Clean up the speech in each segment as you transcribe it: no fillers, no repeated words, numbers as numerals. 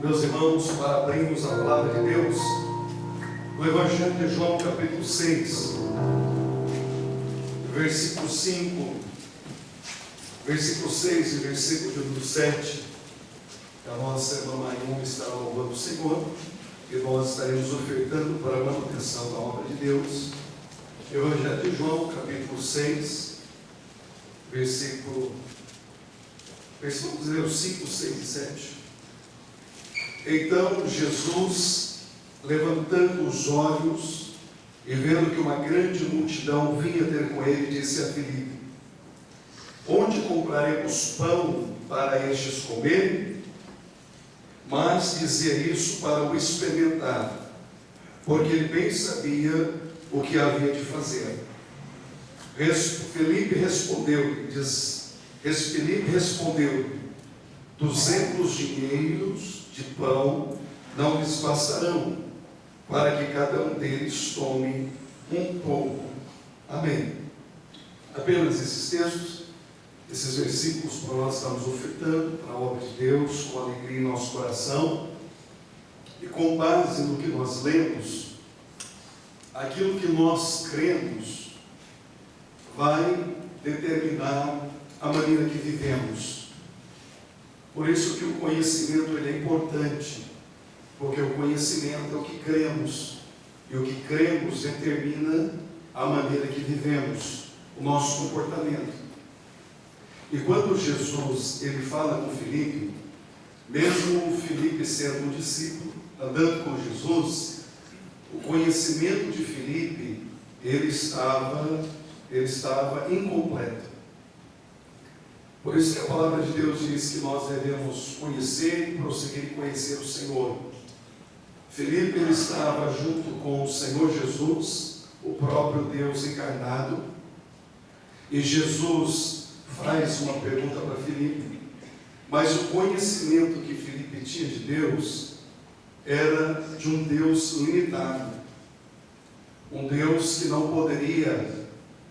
meus irmãos, para abrirmos a palavra de Deus, no Evangelho de João, capítulo 6, versículo 5, versículo 6 e versículo de número 7. A nossa irmã Mariana estará louvando o Senhor, e nós estaremos ofertando para a manutenção da obra de Deus. Evangelho de João, capítulo 6, vamos dizer os 5, 6 e 7. Então Jesus, levantando os olhos e vendo que uma grande multidão vinha ter com ele, disse a Filipe: onde compraremos pão para estes comerem? Mas dizia isso para o experimentar, porque ele bem sabia o que havia de fazer. Filipe respondeu: 200 dinheiros de pão não lhes bastarão, para que cada um deles tome um pouco. Amém. Apenas esses textos, esses versículos, para nós estamos ofertando para a obra de Deus, com alegria em nosso coração, e com base no que nós lemos, aquilo que nós cremos vai determinar a maneira que vivemos. Por isso que o conhecimento ele é importante, porque o conhecimento é o que cremos, e o que cremos determina a maneira que vivemos, o nosso comportamento. E quando Jesus ele fala com Filipe, mesmo Filipe sendo um discípulo, andando com Jesus, o conhecimento de Filipe ele estava incompleto. Por isso que a palavra de Deus diz que nós devemos conhecer e prosseguir em conhecer o Senhor. Filipe ele estava junto com o Senhor Jesus, o próprio Deus encarnado, e Jesus faz uma pergunta para Filipe, mas o conhecimento que Filipe tinha de Deus era de um Deus limitado, um Deus que não poderia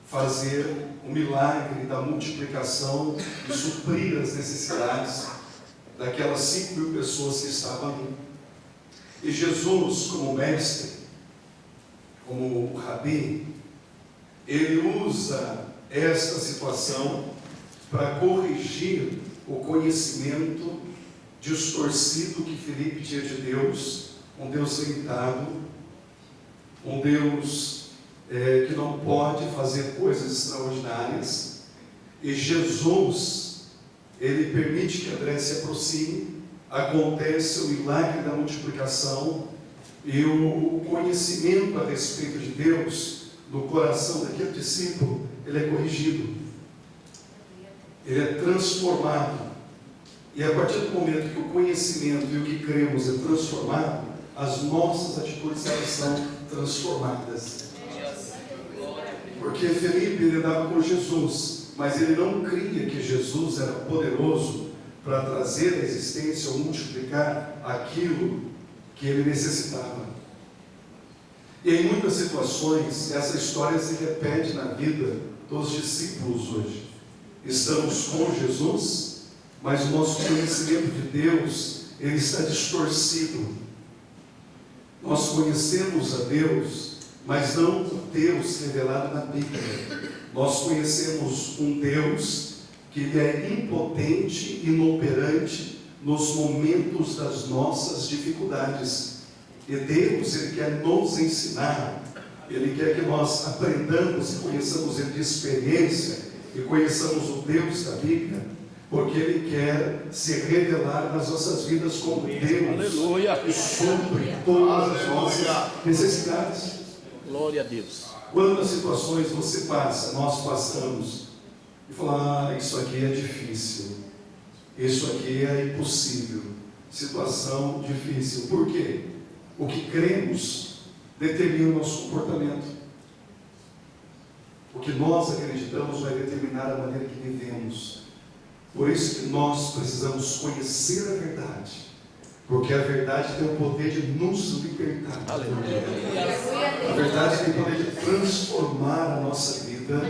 fazer o milagre da multiplicação e suprir as necessidades daquelas 5.000 pessoas que estavam ali. E Jesus, como mestre, como rabi, ele usa esta situação para corrigir o conhecimento distorcido que Filipe tinha de Deus, um Deus limitado, um Deus que não pode fazer coisas extraordinárias. E Jesus, ele permite que André se aproxime, acontece o milagre da multiplicação, e o conhecimento a respeito de Deus no coração daquele discípulo, ele é corrigido, ele é transformado. E a partir do momento que o conhecimento e o que cremos é transformado, as nossas atitudes elas são transformadas. Porque Filipe ele andava com Jesus, mas ele não cria que Jesus era poderoso para trazer à existência ou multiplicar aquilo que ele necessitava. E em muitas situações, essa história se repete na vida dos discípulos hoje. Estamos com Jesus, mas o nosso conhecimento de Deus, ele está distorcido. Nós conhecemos a Deus, mas não o Deus revelado na Bíblia. Nós conhecemos um Deus que ele é impotente, inoperante nos momentos das nossas dificuldades. E Deus, ele quer nos ensinar, ele quer que nós aprendamos e conheçamos ele de experiência, e conheçamos o Deus da Bíblia, porque ele quer se revelar nas nossas vidas como Deus, Aleluia, que supre todas as nossas necessidades. Glória a Deus. Quantas situações você passa, nós passamos, e fala: isso aqui é difícil, isso aqui é impossível, situação difícil. Por quê? O que cremos determina o nosso comportamento. O que nós acreditamos vai determinar a maneira que vivemos. Por isso que nós precisamos conhecer a verdade, porque a verdade tem o poder de nos libertar. Aleluia. A verdade tem o poder de transformar a nossa vida,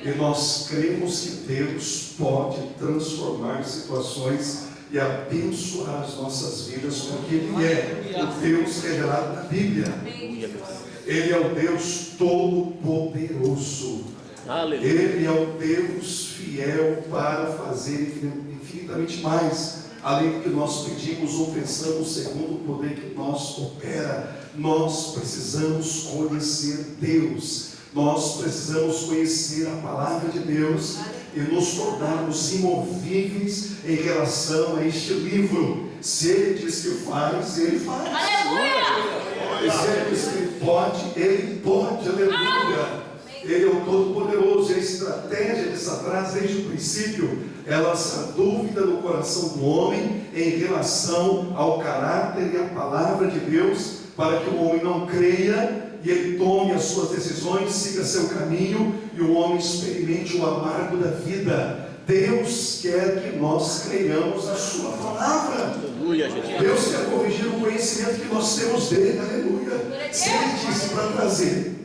e nós cremos que Deus pode transformar situações e abençoar as nossas vidas, porque Ele é o Deus revelado na Bíblia. Ele é o Deus Todo-Poderoso. Ele é o Deus fiel para fazer infinitamente mais, além do que nós pedimos ou pensamos, segundo o poder que nós opera. Nós precisamos conhecer Deus. Nós precisamos conhecer a palavra de Deus e nos tornarmos imovíveis em relação a este livro. Se Ele diz que faz, Ele faz. E se Ele diz que Ele pode, aleluia. Ele é o Todo-Poderoso. E a estratégia de Satanás, desde o princípio, é lançar dúvida no coração do homem em relação ao caráter e à palavra de Deus, para que o homem não creia e ele tome as suas decisões, siga seu caminho e o homem experimente o amargo da vida. Deus quer que nós creiamos na sua palavra. Deus quer corrigir o conhecimento que nós temos dele. Aleluia. Se Ele disse para trazer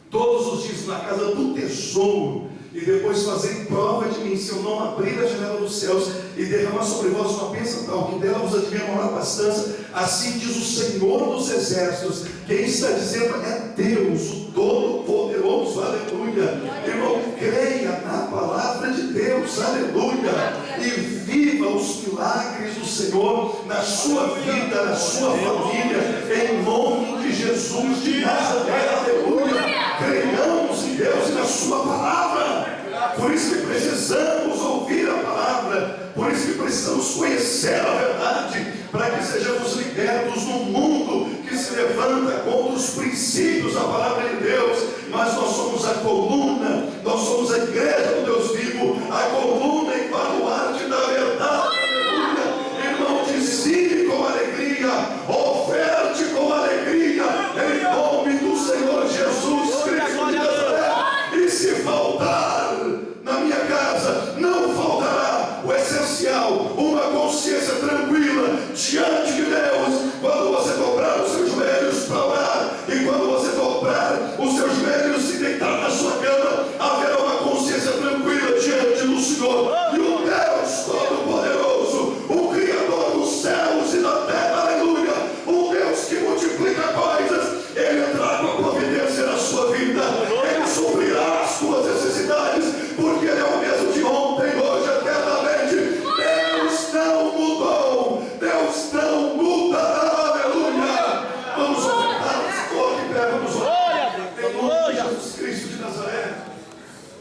todos os dias na casa do tesouro e depois fazer prova de mim, se eu não abrir a janela dos céus e derramar sobre vós uma bênção tal, que dela vos advenha uma abastança, assim diz o Senhor dos Exércitos. Quem está dizendo é Deus, o Todo-Poderoso, aleluia. Irmão, creia na palavra de Deus, aleluia, e viva os milagres do Senhor na sua vida, na sua família, em nome de Jesus de Nazaré, aleluia. Creiamos em Deus e na sua palavra. Por isso que precisamos ouvir a palavra, por isso que precisamos conhecer a verdade, para que sejamos libertos no mundo que se levanta contra os princípios da palavra de Deus. Mas nós somos a coluna, nós somos a igreja do Deus vivo, a coluna e baluarte